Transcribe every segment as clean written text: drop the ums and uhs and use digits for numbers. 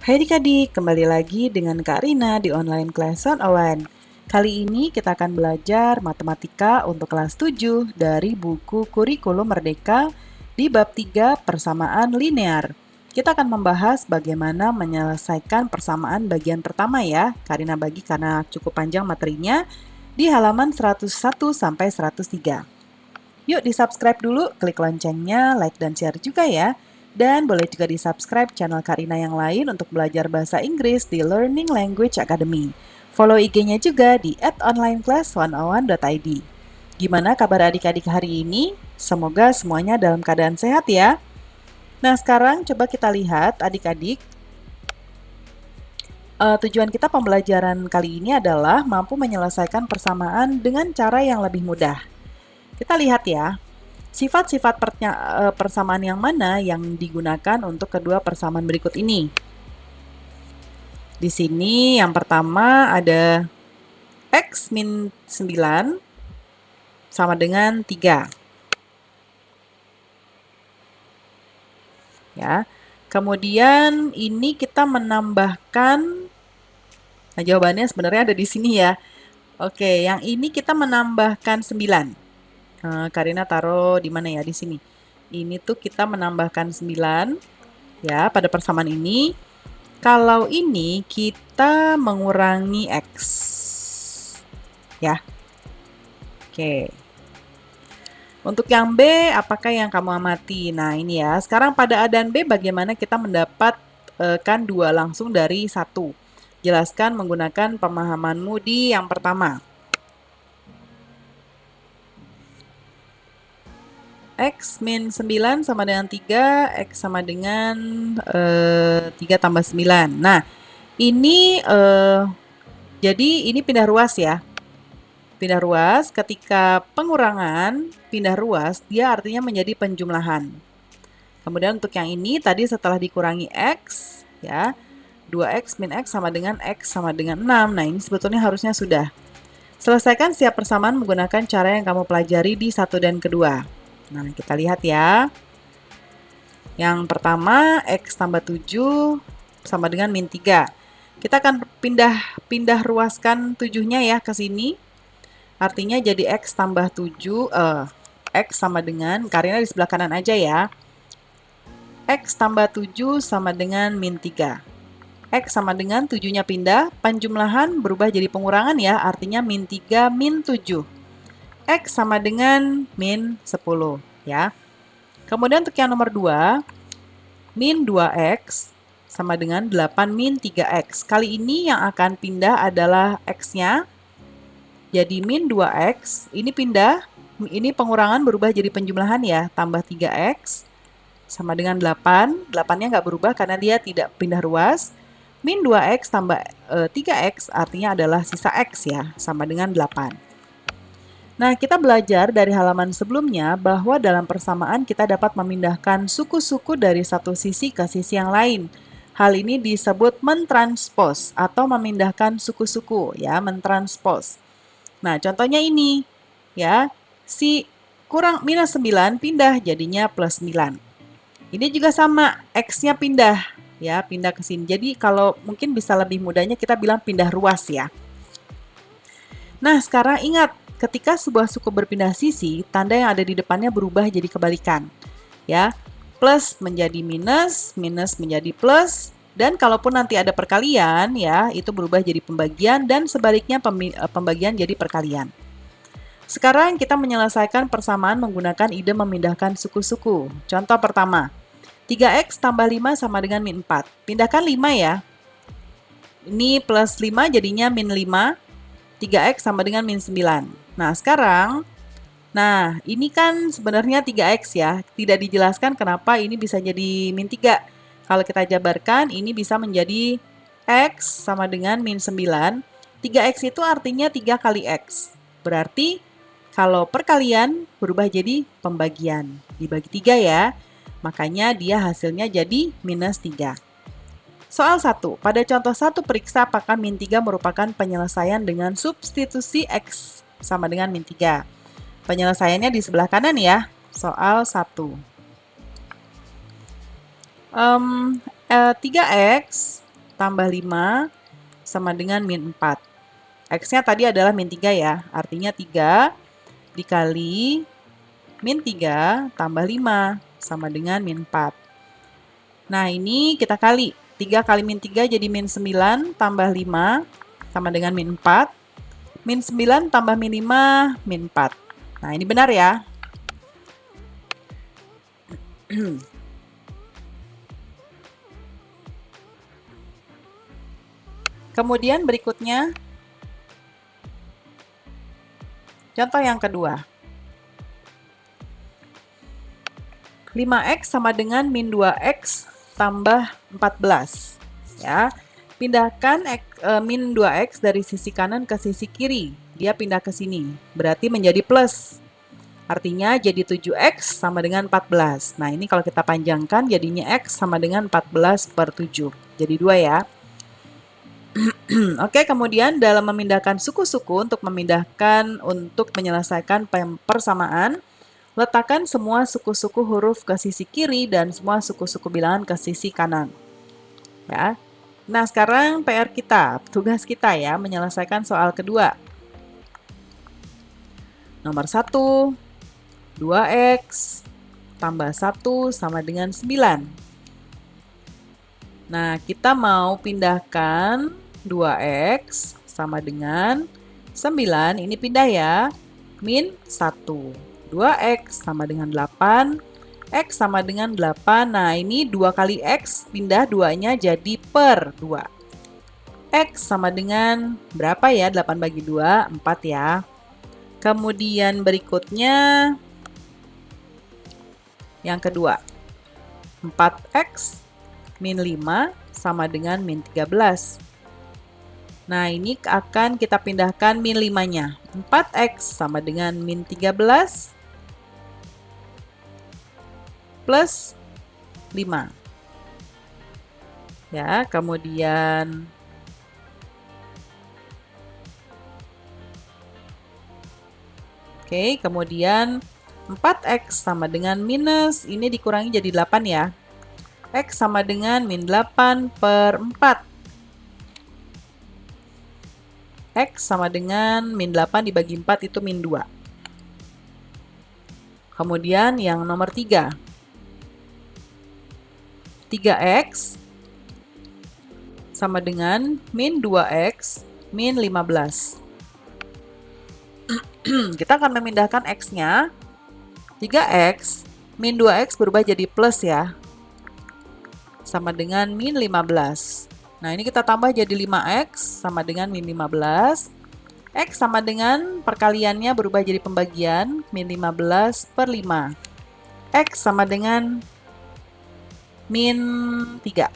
Hai adik-adik, kembali lagi dengan Kak Rina di online class 101. Kali ini kita akan belajar matematika untuk kelas 7 dari buku Kurikulum Merdeka di bab 3 persamaan linear. Kita akan membahas bagaimana menyelesaikan persamaan bagian pertama ya. Kak Rina bagi karena cukup panjang materinya di halaman 101 sampai 103. Yuk di-subscribe dulu, klik loncengnya, like dan share juga ya. Dan boleh juga di-subscribe channel Karina yang lain untuk belajar bahasa Inggris di Learning Language Academy. Follow IG-nya juga di @onlineclass101.id. Gimana kabar adik-adik hari ini? Semoga semuanya dalam keadaan sehat ya. Nah, sekarang coba kita lihat adik-adik. Tujuan kita pembelajaran kali ini adalah mampu menyelesaikan persamaan dengan cara yang lebih mudah. Kita lihat ya. Sifat-sifat persamaan yang mana yang digunakan untuk kedua persamaan berikut ini? Di sini yang pertama ada X min 9 sama dengan 3. Ya. Kemudian ini kita menambahkan, nah jawabannya sebenarnya ada di sini ya. Oke, yang ini kita menambahkan 9. Karina taruh di mana ya? Di sini. Ini tuh kita menambahkan 9 ya pada persamaan ini. Kalau ini kita mengurangi X. Ya. Oke. Untuk yang B, apakah yang kamu amati? Nah, ini ya. Sekarang pada A dan B bagaimana kita mendapatkan 2 langsung dari 1? Jelaskan menggunakan pemahamanmu di yang pertama. X min 9 sama dengan 3, X sama dengan 3 tambah 9. Nah, ini jadi ini pindah ruas ya. Pindah ruas, ketika pengurangan, pindah ruas, dia artinya menjadi penjumlahan. Kemudian untuk yang ini, tadi setelah dikurangi X, ya, 2X min X sama dengan X sama dengan 6. Nah, ini sebetulnya harusnya sudah. Selesaikan setiap persamaan menggunakan cara yang kamu pelajari di 1 dan kedua. Nah, kita lihat ya. Yang pertama, X tambah 7 sama dengan min 3. Kita akan pindah ruaskan 7-nya ya ke sini. Artinya jadi X tambah 7, X sama dengan, Karina di sebelah kanan aja ya. X tambah 7 sama dengan min 3. X sama dengan 7-nya pindah, penjumlahan berubah jadi pengurangan ya, artinya min 3 min 7. X sama dengan min 10 ya. Kemudian untuk yang nomor 2, min 2X sama dengan 8 min 3X. Kali ini yang akan pindah adalah X-nya. Jadi min 2X, ini pindah, ini pengurangan berubah jadi penjumlahan ya, tambah 3X sama dengan 8. 8-nya nggak berubah karena dia tidak pindah ruas. Min 2X tambah 3X artinya adalah sisa X ya, sama dengan 8. Nah, kita belajar dari halaman sebelumnya bahwa dalam persamaan kita dapat memindahkan suku-suku dari satu sisi ke sisi yang lain. Hal ini disebut mentranspos atau memindahkan suku-suku ya, mentranspos. Nah, contohnya ini ya, si kurang minus 9 pindah jadinya plus 9. Ini juga sama, X-nya pindah ya, pindah ke sini. Jadi kalau mungkin bisa lebih mudahnya kita bilang pindah ruas ya. Nah, sekarang ingat, ketika sebuah suku berpindah sisi, tanda yang ada di depannya berubah jadi kebalikan. Ya, plus menjadi minus, minus menjadi plus, dan kalaupun nanti ada perkalian, ya, itu berubah jadi pembagian, dan sebaliknya pembagian jadi perkalian. Sekarang kita menyelesaikan persamaan menggunakan ide memindahkan suku-suku. Contoh pertama, 3X tambah 5 sama dengan min 4. Pindahkan 5 ya. Ini plus 5 jadinya min 5. 3X sama dengan min 9. Nah, sekarang, ini kan sebenarnya 3X ya. Tidak dijelaskan kenapa ini bisa jadi min 3. Kalau kita jabarkan, ini bisa menjadi X sama dengan min 9. 3X itu artinya 3 kali X. Berarti, kalau perkalian berubah jadi pembagian. Dibagi 3 ya. Makanya dia hasilnya jadi minus 3. Soal 1. Pada contoh 1 periksa apakah min 3 merupakan penyelesaian dengan substitusi X sama dengan min 3. Penyelesaiannya di sebelah kanan ya. Soal 1. 3X tambah 5 sama dengan min 4. X-nya tadi adalah min 3 ya, artinya 3 dikali min 3 tambah 5 sama dengan min 4. Nah, ini kita kali. 3 kali min 3 jadi min 9 tambah 5 sama dengan min 4. Min 9 tambah min 5, min 4. Nah, ini benar ya. Kemudian berikutnya, contoh yang kedua. 5x sama dengan min 2x tambah 14. Ya. Pindahkan min 2x dari sisi kanan ke sisi kiri. Dia pindah ke sini. Berarti menjadi plus. Artinya jadi 7x sama dengan 14. Nah, ini kalau kita panjangkan jadinya x sama dengan 14 per 7. Jadi 2 ya. Oke, kemudian dalam memindahkan suku-suku untuk menyelesaikan persamaan, letakkan semua suku-suku huruf ke sisi kiri dan semua suku-suku bilangan ke sisi kanan. Ya. Nah, sekarang PR kita, tugas kita ya, menyelesaikan soal kedua. Nomor 1, 2x tambah 1 sama dengan 9. Nah, kita mau pindahkan 2x sama dengan 9, ini pindah ya, min 1. 2x sama dengan 8, x sama dengan 8. Nah, ini 2 kali x, pindah 2-nya jadi per 2. X sama dengan berapa ya? 8 bagi 2, 4 ya. Kemudian berikutnya, yang kedua, 4x min 5 sama dengan min 13. Nah, ini akan kita pindahkan min 5-nya. 4x sama dengan min 13 plus 5. Ya, kemudian kemudian 4x sama dengan minus, ini dikurangi jadi 8 ya. X sama dengan min 8 per 4. X sama dengan min 8 dibagi 4 itu min 2. Kemudian yang nomor 3. 3x sama dengan min 2x min 15. Kita akan memindahkan x-nya. 3x min 2x berubah jadi plus ya. Sama dengan min 15. Nah, ini kita tambah jadi 5x sama dengan min 15. X sama dengan perkaliannya berubah jadi pembagian, min 15 per 5. X sama dengan min 3.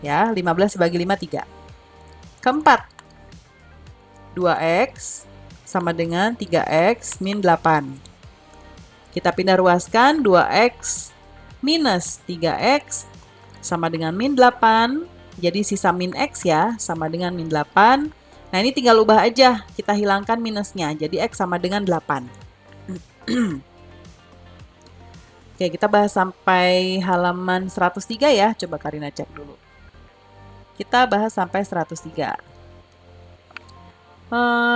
Ya, 15 dibagi 5, 3. Keempat, 2x sama dengan 3x min 8. Kita pindah ruaskan, 2x minus 3x sama dengan min 8. Jadi sisa min x ya, sama dengan min 8. Nah, ini tinggal ubah aja, kita hilangkan minusnya. Jadi x sama dengan 8. Oke, kita bahas sampai halaman 103 ya. Coba Karina cek dulu. Kita bahas sampai 103.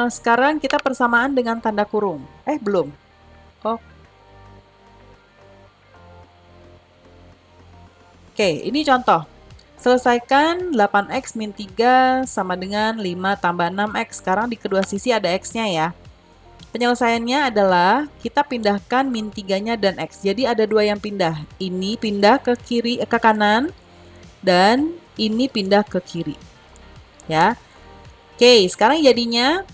Sekarang kita persamaan dengan tanda kurung. Belum. Oh. Oke, ini contoh. Selesaikan 8x min 3 sama dengan 5 tambah 6x. Sekarang di kedua sisi ada x-nya ya. Penyelesaiannya adalah kita pindahkan min 3-nya dan x. Jadi ada 2 yang pindah. Ini pindah ke kanan dan ini pindah ke kiri. Ya. Oke, sekarang jadinya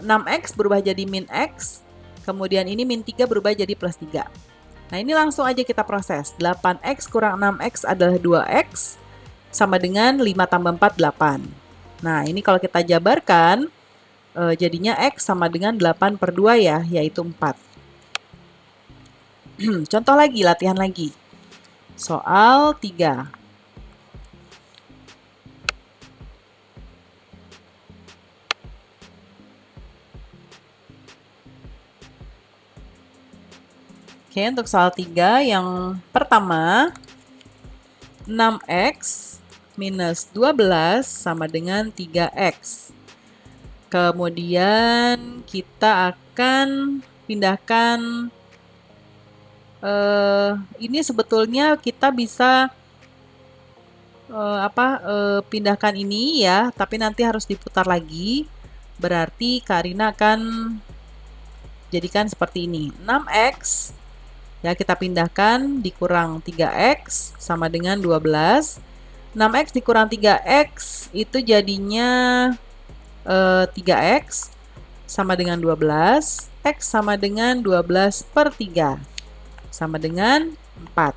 6x berubah jadi min x. Kemudian ini min 3 berubah jadi plus 3. Nah, ini langsung aja kita proses. 8x kurang 6x adalah 2x, sama dengan 5 tambah 4, 8. Nah, ini kalau kita jabarkan, jadinya x sama dengan 8 per 2 ya, yaitu 4. Contoh lagi, latihan lagi. Soal 3. Oke, untuk soal 3 yang pertama, 6x minus 12 sama dengan 3X. Kemudian kita akan pindahkan, ini sebetulnya kita bisa pindahkan ini ya, tapi nanti harus diputar lagi. Berarti Kak Rina akan jadikan seperti ini. 6X ya kita pindahkan dikurang 3X sama dengan 12. 6X dikurang 3X itu jadinya 3X sama dengan 12. X sama dengan 12 per 3 sama dengan 4.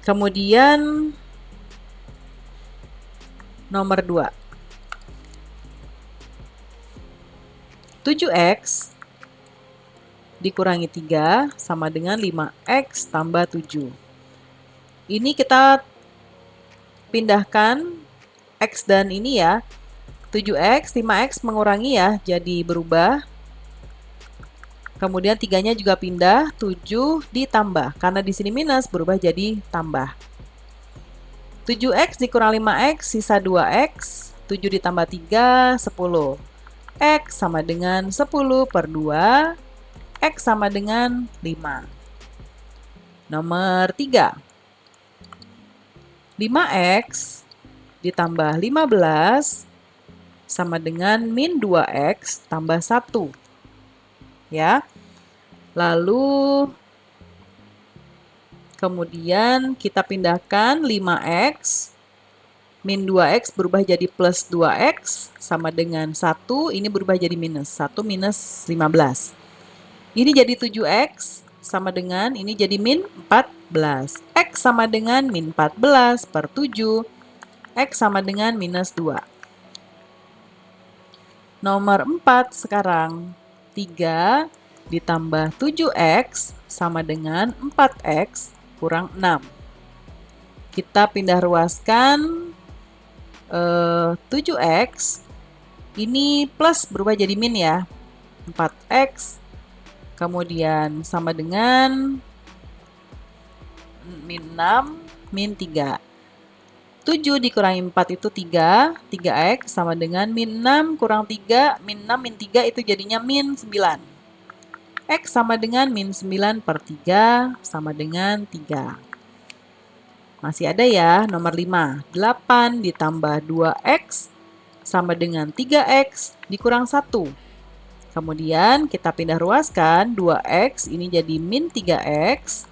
Kemudian nomor 2. 7X dikurangi 3 sama dengan 5X tambah 7. Ini kita pindahkan X dan ini ya. 7X, 5X mengurangi ya, jadi berubah. Kemudian 3-nya juga pindah, 7 ditambah. Karena di sini minus, berubah jadi tambah. 7X dikurang 5X, sisa 2X. 7 ditambah 3, 10. X sama dengan 10 per 2. X sama dengan 5. Nomor 3. 5X ditambah 15 sama dengan min 2X tambah 1. Ya. Lalu kemudian kita pindahkan 5X. Min 2X berubah jadi plus 2X sama dengan 1. Ini berubah jadi minus. 1 minus 15. Ini jadi 7X sama dengan, ini jadi min 14. X sama dengan min 14 per 7. X sama dengan minus 2. Nomor 4 sekarang. 3 ditambah 7X sama dengan 4X kurang 6. Kita pindah ruaskan 7X. Ini plus berubah jadi min ya. 4X. Kemudian sama dengan min 6, min 3. 7 dikurangi 4 itu 3. 3X sama dengan min 6 kurang 3. Min 6, min 3 itu jadinya min 9. X sama dengan min 9 per 3 sama dengan 3. Masih ada ya, nomor 5. 8 ditambah 2X sama dengan 3X dikurang 1. Kemudian kita pindah ruaskan 2X ini jadi min 3X,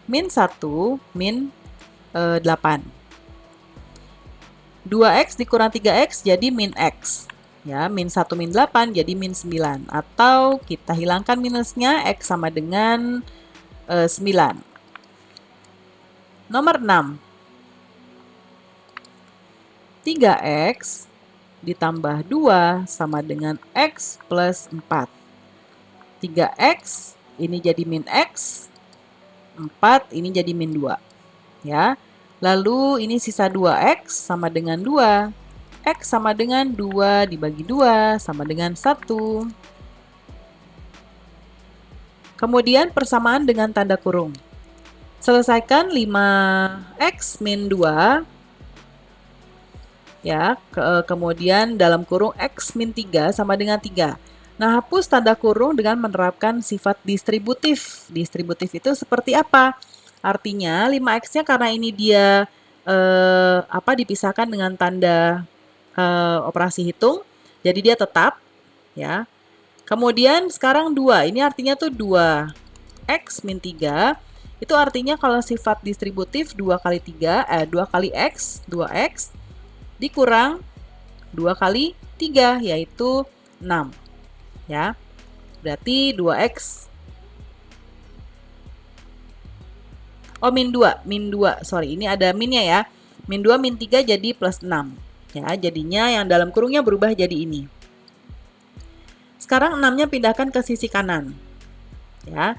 min 1, min 8. 2X dikurang 3X jadi min X. Ya, min 1 min 8 jadi min 9. Atau kita hilangkan minusnya, X sama dengan 9. Nomor 6. 3X ditambah 2 sama dengan X plus 4. 3X ini jadi min X. 4 ini jadi min 2. Ya. Lalu ini sisa 2X sama dengan 2. X sama dengan 2 dibagi 2 sama dengan 1. Kemudian persamaan dengan tanda kurung. Selesaikan 5X min 2. Ya, kemudian dalam kurung X min 3 sama dengan 3. Nah, hapus tanda kurung dengan menerapkan sifat distributif. Distributif itu seperti apa? Artinya 5X-nya karena ini dia dipisahkan dengan tanda operasi hitung, jadi dia tetap ya. Kemudian sekarang 2, ini artinya tuh 2X min 3. Itu artinya kalau sifat distributif 2 kali 3, 2 kali X, 2X, dikurang 2 kali 3, yaitu 6. Ya, berarti 2X. Oh, min 2, sorry, ini ada minnya ya. Min 2, min 3 jadi plus 6. Ya, jadinya yang dalam kurungnya berubah jadi ini. Sekarang 6-nya pindahkan ke sisi kanan. Ya.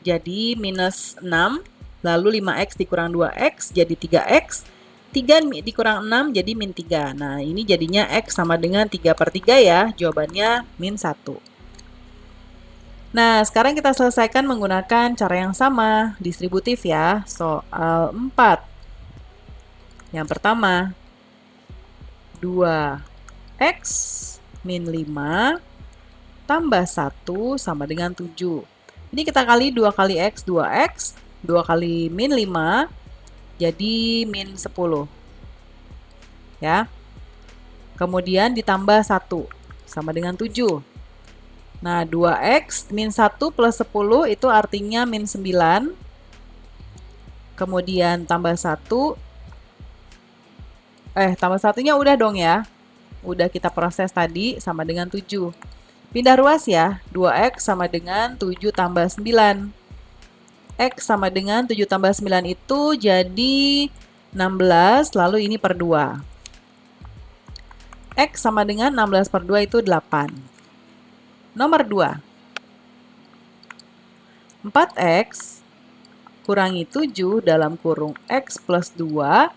Jadi minus 6, lalu 5X dikurang 2X jadi 3X. 3 dikurang 6 jadi min 3. Nah, ini jadinya X sama dengan 3 per 3 ya. Jawabannya min 1. Nah, sekarang kita selesaikan menggunakan cara yang sama, distributif ya. Soal 4. Yang pertama, 2x min 5 tambah 1 sama dengan 7. Ini kita kali 2 kali x, 2x, 2 kali min 5, jadi min 10. Ya. Kemudian ditambah 1 sama dengan 7. Nah, 2x min 1 plus 10 itu artinya min 9. Kemudian tambah 1. Tambah satunya udah dong ya. Udah kita proses tadi sama dengan 7. Pindah ruas ya. 2x sama dengan 7 tambah 9. X sama dengan 7 tambah 9 itu jadi 16, lalu ini per 2. X sama dengan 16 per 2 itu 8. Nomor 2. 4x kurangi 7 dalam kurung x plus 2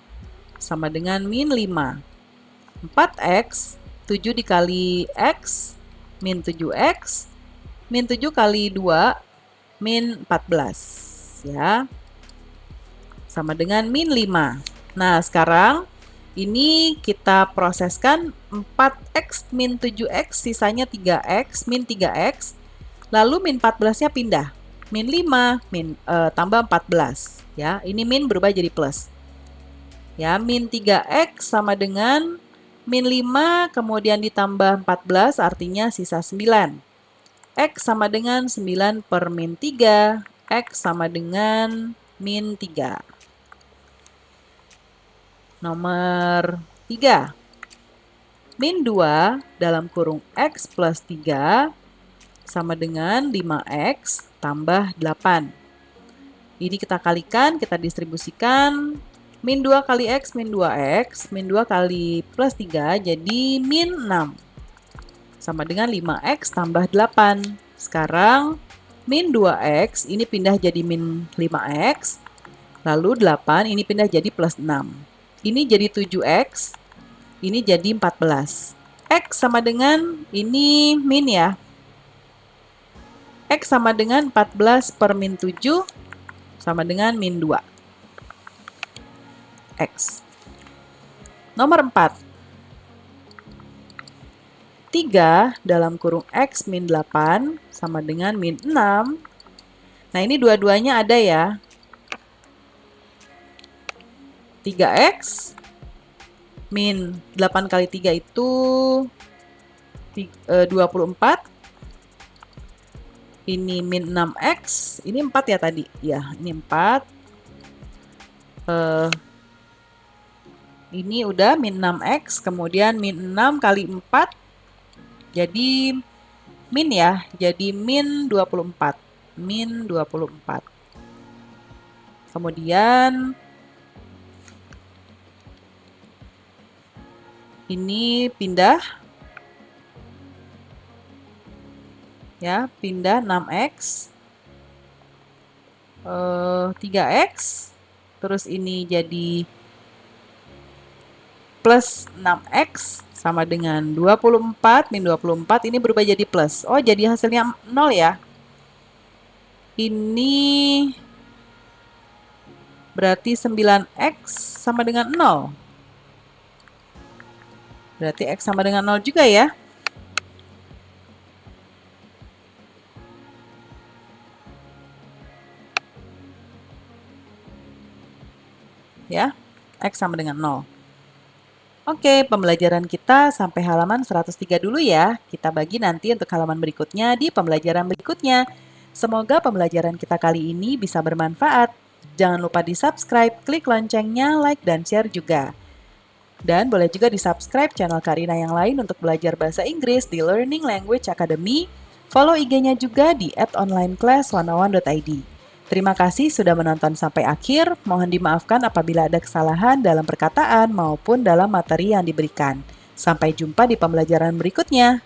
sama dengan min 5. 4x, 7 dikali x, min 7x, min 7 kali 2, min 14. Ya. Sama dengan min 5. Nah, sekarang ini kita proseskan 4x min 7x, sisanya 3x, min 3x, lalu min 14-nya pindah. Min 5, tambah 14. Ya, ini min berubah jadi plus. Ya, min 3x sama dengan min 5, kemudian ditambah 14, artinya sisa 9. X sama dengan 9 per min 3, X sama dengan min 3. Nomor 3. Min 2 dalam kurung X plus 3 sama dengan 5x tambah 8. Ini kita kalikan, kita distribusikan. Min 2 kali X, min 2X. Min 2 kali plus 3, jadi min 6. Sama dengan 5X tambah 8. Sekarang, min 2X, ini pindah jadi min 5X. Lalu 8, ini pindah jadi plus 6. Ini jadi 7X. Ini jadi 14. X sama dengan, ini min ya. X sama dengan 14 per min 7 sama dengan min 2. X. Nomor 4. 3 dalam kurung X min 8 sama dengan min 6. Nah, ini dua-duanya ada ya. 3X min 8 kali 3 itu 24. Ini min 6X. Ini 4 ya tadi. Ya, ini 4. Ini udah min 6x, kemudian min 6 kali 4, jadi min ya, jadi min 24. Min 24. Kemudian ini pindah. Ya, pindah 6x. 3x. Terus ini jadi plus 6x sama dengan 24, min 24, ini berubah jadi plus. Oh, jadi hasilnya 0 ya. Ini berarti 9x sama dengan 0. Berarti x sama dengan 0 juga ya. Ya, x sama dengan 0. Oke, pembelajaran kita sampai halaman 103 dulu ya. Kita bagi nanti untuk halaman berikutnya di pembelajaran berikutnya. Semoga pembelajaran kita kali ini bisa bermanfaat. Jangan lupa di-subscribe, klik loncengnya, like, dan share juga. Dan boleh juga di-subscribe channel Karina yang lain untuk belajar bahasa Inggris di Learning Language Academy. Follow IG-nya juga di @onlineclass101.id. Terima kasih sudah menonton sampai akhir. Mohon dimaafkan apabila ada kesalahan dalam perkataan maupun dalam materi yang diberikan. Sampai jumpa di pembelajaran berikutnya.